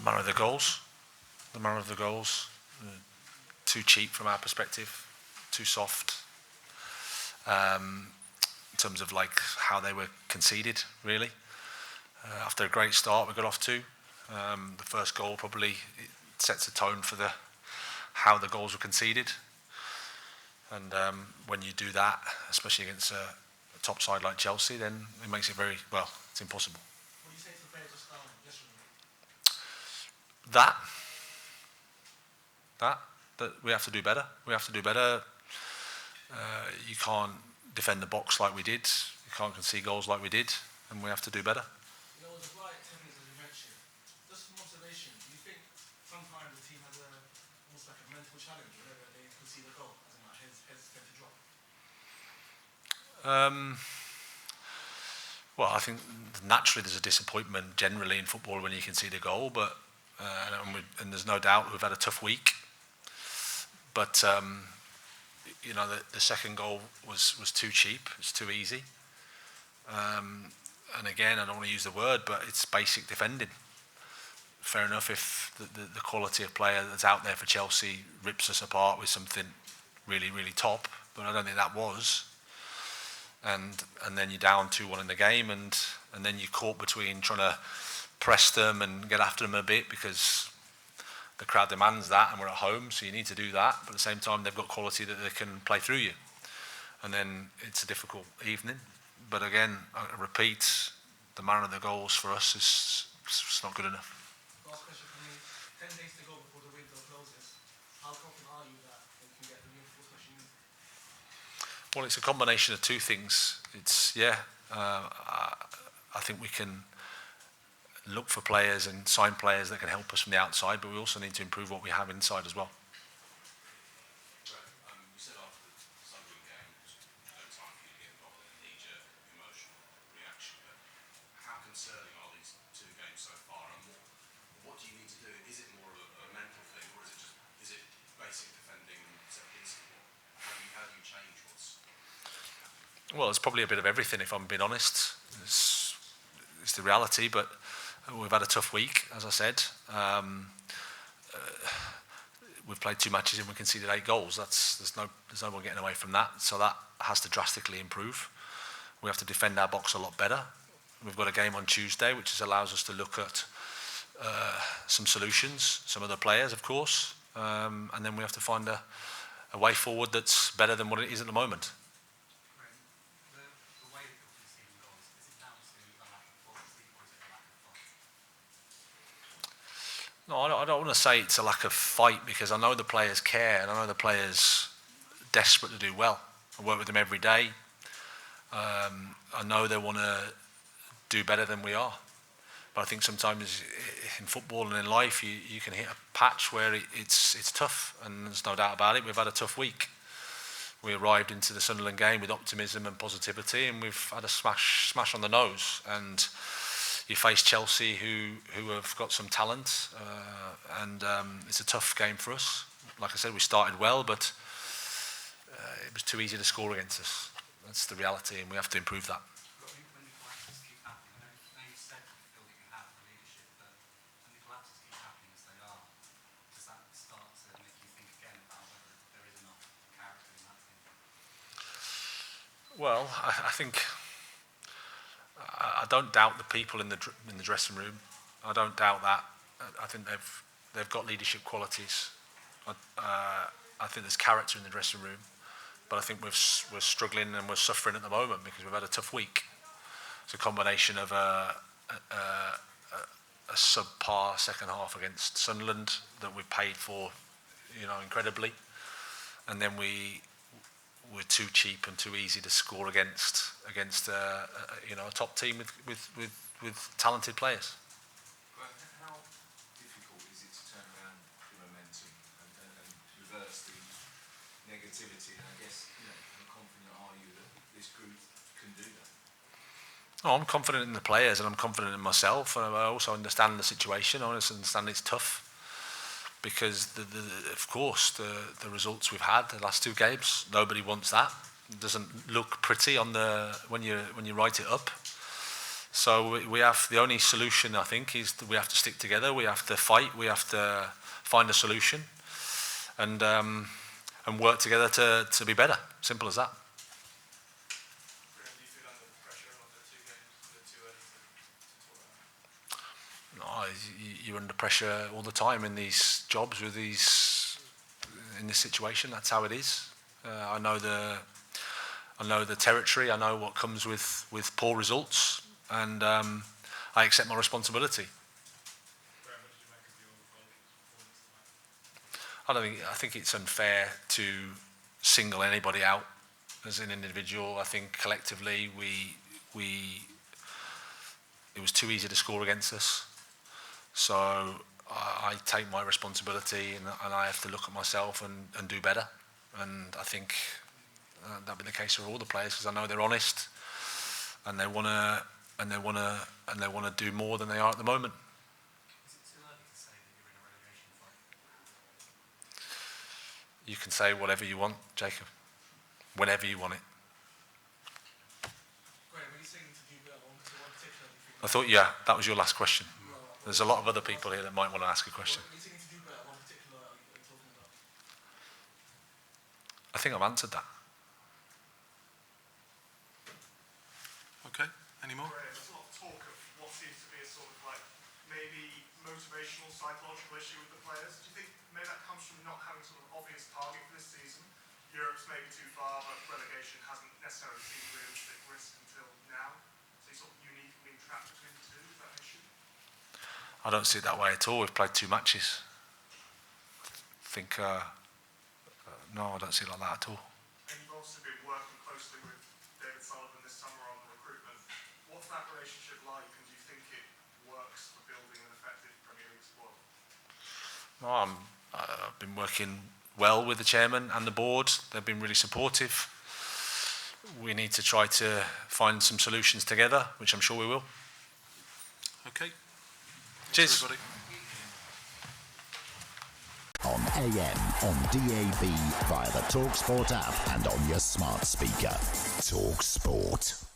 The manner of the goals. The manner of the goals. Too cheap from our perspective. Too soft. In terms of like how they were conceded, really. After a great start we got off to. The first goal probably sets a tone for how the goals were conceded. And when you do that, especially against a top side like Chelsea, then it makes it it's impossible. What do you say to the players just now, yesterday? That we have to do better. We have to do better. You can't defend the box like we did. You can't concede goals like we did, and we have to do better. You know, it was right 10 minutes as you mentioned. Just from observation, do you think sometimes the team has almost like a mental challenge whenever they concede a goal, as in like heads tend to drop? Well, I think naturally there's a disappointment generally in football when you concede a goal, but and there's no doubt we've had a tough week. But you know, the second goal was too cheap. It's too easy. And again, I don't want to use the word, but it's basic defending. Fair enough if the quality of player that's out there for Chelsea rips us apart with something really, really top, but I don't think that was. And then you're down 2-1 in the game, and then you're caught between trying to press them and get after them a bit because the crowd demands that, and we're at home, so you need to do that. But at the same time, they've got quality that they can play through you, and then it's a difficult evening. But again, I repeat, the manner of the goals for us is not good enough. Last question for me: 10 days to go before the window closes. How confident are you that you can get the reinforcements you need? Well, it's a combination of two things. I think we can look for players and sign players that can help us from the outside, but we also need to improve what we have inside as well. You said after the Sunderland game, no time for you to get involved in a knee-jerk emotional reaction, but how concerning are these two games so far, and what do you need to do? Is it more of a mental thing, or is it basic defending and set pieces? How do you change what's happening? Well, it's probably a bit of everything, if I'm being honest. It's the reality, but we've had a tough week, as I said. We've played 2 matches and we conceded 8 goals. There's no one getting away from that. So that has to drastically improve. We have to defend our box a lot better. We've got a game on Tuesday, which allows us to look at some solutions, some other players, of course, and then we have to find a way forward that's better than what it is at the moment. No, I don't want to say it's a lack of fight because I know the players care and I know the players are desperate to do well. I work with them every day. I know they want to do better than we are. But I think sometimes in football and in life you can hit a patch where it's tough, and there's no doubt about it. We've had a tough week. We arrived into the Sunderland game with optimism and positivity, and we've had a smash on the nose. And you face Chelsea, who have got some talent, and it's a tough game for us. Like I said, we started well, but it was too easy to score against us. That's the reality, and we have to improve that. When the collapses keep happening, I know you said you feel that you have the leadership, but when the collapses keep happening as they are, does that start to make you think again about whether there is enough character in that team? Well, I think I don't doubt the people in the dressing room. I don't doubt that. I think they've got leadership qualities. I think there's character in the dressing room, but I think we're struggling and we're suffering at the moment because we've had a tough week. It's a combination of a subpar second half against Sunderland that we paid for, incredibly, and then we're too cheap and too easy to score against a top team with talented players. How difficult is it to turn around the momentum and reverse the negativity? And I guess, how confident are you that this group can do that? Oh, I'm confident in the players and I'm confident in myself, and I also understand the situation. I also understand it's tough because of course the results we've had the last 2 games, nobody wants that. It doesn't look pretty when you write it up. So we have the only solution, I think, is that we have to stick together. We have to fight. We have to find a solution, and work together to be better. Simple as that. Graham, do you feel under pressure after 2 games? Is it too early to talk about that? No, you're under pressure all the time in these jobs with in this situation. That's how it is. I know the territory. I know what comes with poor results, and I accept my responsibility. Graham, what did you make of your performance tonight? I think it's unfair to single anybody out as an individual. I think collectively it was too easy to score against us. So I take my responsibility, and I have to look at myself and do better. And I think that'll be the case for all the players, because I know they're honest, and they wanna do more than they are at the moment. Is it too early to say that you're in a relegation fight? You can say whatever you want, Jacob, whenever you want it. Graham, when you say you need to do better, one particular, do you think I thought, yeah, that was your last question. There's a lot of other people here that might want to ask a question. when you say you need to do better, one particular are you talking about? I think I've answered that. Okay, any more? Graham, there's a lot of talk of what seems to be a sort of like maybe motivational, psychological issue with the players. Do you think maybe that comes from not having sort of obvious target for this season? Europe's maybe too far, but relegation hasn't necessarily seemed realistic risk until now. So you're sort of unique and being trapped between the two. Is that an issue? I don't see it that way at all. We've played 2 matches. I think, no, I don't see it like that at all. And you've also been working closely with David Sullivan this summer on the recruitment. What's that relationship like, and do you think it works for building an effective Premier League squad? No, I've been working well with the chairman and the board. They've been really supportive. We need to try to find some solutions together, which I'm sure we will. Okay. Cheers. Everybody. On AM, on DAB, via the talkSPORT app and on your smart speaker. talkSPORT.